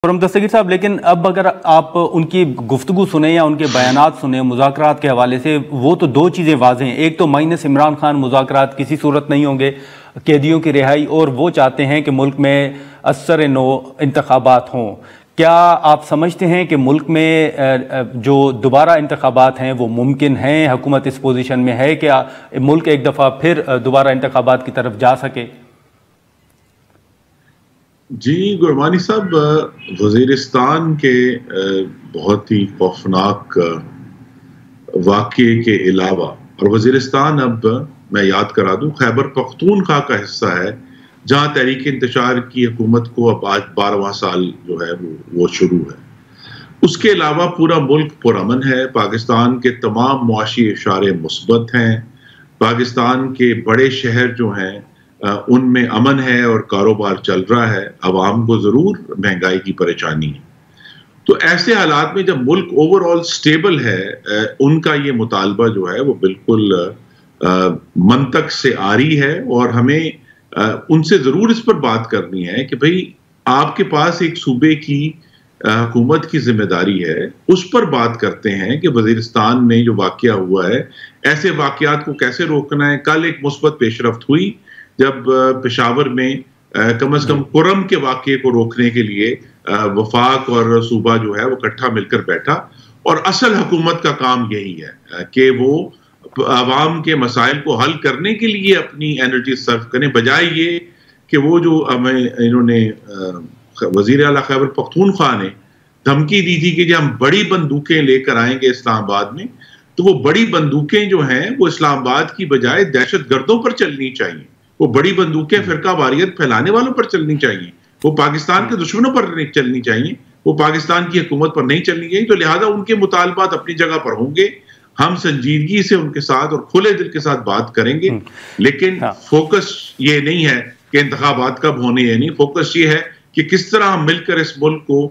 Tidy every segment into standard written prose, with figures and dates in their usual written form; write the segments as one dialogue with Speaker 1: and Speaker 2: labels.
Speaker 1: खुर्रम दस्तगीर साहब, लेकिन अब अगर आप उनकी गुफ्तगू सुने या उनके बयानात सुने मुज़ाकरात के हवाले से, वो तो दो चीज़ें वाज़ेह हैं। एक तो माइनस इमरान खान मुज़ाकरात किसी सूरत नहीं होंगे, कैदियों की रिहाई, और वो चाहते हैं कि मुल्क में असर नो इंतखाबात हों। क्या आप समझते हैं कि मुल्क में जो दोबारा इंतखाबात हैं वो मुमकिन हैं? हुकूमत इस पोजीशन में है कि मुल्क एक दफ़ा फिर दोबारा इंतखाबात की तरफ जा सके?
Speaker 2: जी गुरबानी साहब, वज़ीरिस्तान के बहुत ही खौफनाक वाक़ये के अलावा, और वज़ीरिस्तान अब मैं याद करा दूं खैबर पख्तूनख्वा का हिस्सा है, जहां तहरीक इंतशार की हुकूमत को अब आज 12वां साल जो है वो शुरू है। उसके अलावा पूरा मुल्क पुरअमन है, पाकिस्तान के तमाम मुआशी इशारे मुस्बत हैं, पाकिस्तान के बड़े शहर जो हैं उनमें अमन है और कारोबार चल रहा है। अवाम को जरूर महंगाई की परेशानी है। तो ऐसे हालात में जब मुल्क ओवरऑल स्टेबल है, उनका ये मुतालबा जो है वो बिल्कुल मंतक से आरी है, और हमें उनसे जरूर इस पर बात करनी है कि भाई आपके पास एक सूबे की हुकूमत की जिम्मेदारी है। उस पर बात करते हैं कि वज़ीरिस्तान में जो वाकया हुआ है, ऐसे वाकयात को कैसे रोकना है। कल एक मुस्बत पेशरफ्त हुई जब पेशावर में कम से कम कुर्रम के वाक़ये को रोकने के लिए वफाक और सूबा जो है वो इकट्ठा मिलकर बैठा, और असल हुकूमत का काम यही है कि वो आवाम के मसाइल को हल करने के लिए अपनी एनर्जी सर्व करें, बजाय ये कि वो जो हमें इन्होंने वज़ीर आला खैबर पख्तूनख्वा ने धमकी दी थी कि जब हम बड़ी बंदूकें लेकर आएंगे इस्लामाबाद में, तो वो बड़ी बंदूकें जो हैं वो इस्लामाबाद की बजाय दहशत गर्दों पर चलनी चाहिए। वो बड़ी बंदूकें फिरका वारियत फैलाने वालों पर चलनी चाहिए, वो पाकिस्तान के दुश्मनों पर नहीं चलनी चाहिए, वो पाकिस्तान की हुकूमत पर नहीं चलनी चाहिए। तो लिहाजा उनके मुतालबात अपनी जगह पर होंगे, हम संजीदगी से उनके साथ और खुले दिल के साथ बात करेंगे, लेकिन फोकस ये नहीं है कि इंतखाबात कब होने हैं। नहीं, फोकस ये है कि किस तरह हम मिलकर इस मुल्क को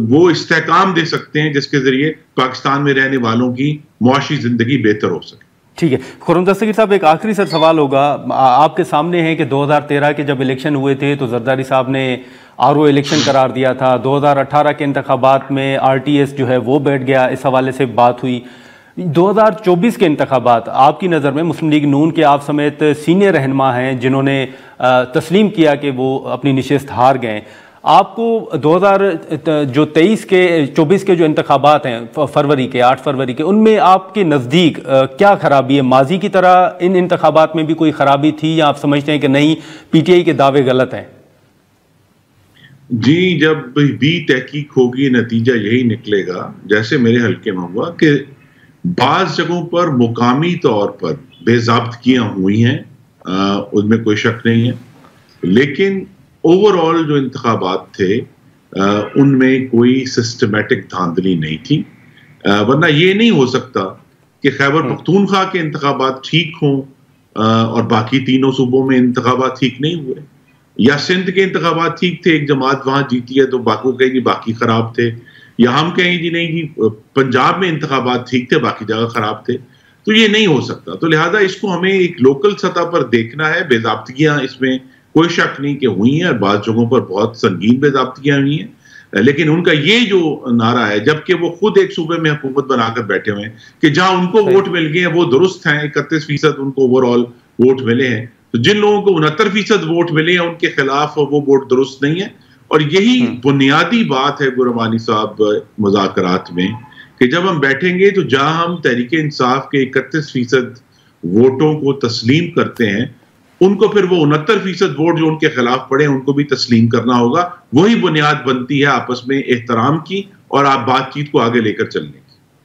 Speaker 2: वो इस्तेहकाम दे सकते हैं जिसके जरिए पाकिस्तान में रहने वालों की मुआशी जिंदगी बेहतर हो सके।
Speaker 1: ठीक है। खुर्रम दस्तगीर साहब, एक आखिरी सवाल होगा। आपके सामने है कि 2013 के जब इलेक्शन हुए थे तो जरदारी साहब ने आरओ इलेक्शन करार दिया था। 2018 के इंतखाबात में आरटीएस जो है वो बैठ गया, इस हवाले से बात हुई। 2024 के इंतखाबात आपकी नज़र में, मुस्लिम लीग नून के आप समेत सीनियर रहनुमा हैं जिन्होंने तस्लीम किया कि वो अपनी निशस्त हार गए, आपको 2024 के जो इंतखाबात हैं फरवरी के 8 फरवरी के, उनमें आपके नज़दीक क्या खराबी है? माजी की तरह इन इंतखाबात में भी कोई खराबी थी, या आप समझते हैं कि नहीं पीटीआई के दावे गलत हैं?
Speaker 2: जी, जब भी तहकीक होगी नतीजा यही निकलेगा, जैसे मेरे हल्के में हुआ कि बाज़ जगहों पर मुकामी तौर पर बेज़ाब्तगियां हुई हैं, उसमें कोई शक नहीं है, लेकिन ओवरऑल जो इंतखाबात थे उनमें कोई सिस्टमेटिक धांधली नहीं थी। वरना ये नहीं हो सकता कि खैबर पख्तूनख्वा के इंतखाबात ठीक हों और बाकी तीनों सूबों में इंतखाबात ठीक नहीं हुए, या सिंध के इंतखाबात ठीक थे, एक जमात वहां जीती है तो बाकी कहेंगे बाकी खराब थे, या हम कहेंगे जी नहीं जी पंजाब में इंतखाबात ठीक थे बाकी जगह खराब थे। तो ये नहीं हो सकता। तो लिहाजा इसको हमें एक लोकल सतह पर देखना है। बेज़ाब्तगियां इसमें कोई शक नहीं कि हुई हैं, और बाज़ जगहों पर बहुत संगीन बेज़ाब्तगियां हुई हैं, लेकिन उनका ये जो नारा है, जबकि वो खुद एक सूबे में हुकूमत बनाकर बैठे हुए हैं, कि जहां उनको वोट मिल गए हैं वो दुरुस्त हैं, 31% उनको ओवरऑल वोट मिले हैं, तो जिन लोगों को 69% वोट मिले हैं उनके खिलाफ वो वोट दुरुस्त नहीं है। और यही बुनियादी बात है गुरबानी साहब मुज़ाकरात में, कि जब हम बैठेंगे तो जहां हम तहरीक इंसाफ के 31% वोटों को तस्लीम करते हैं, उनको फिर वो 69% वोट जो उनके खिलाफ पड़े उनको भी तस्लीम करना होगा। वही बुनियाद बनती है आपस में एहतराम की, और आप बातचीत को आगे लेकर चलने की।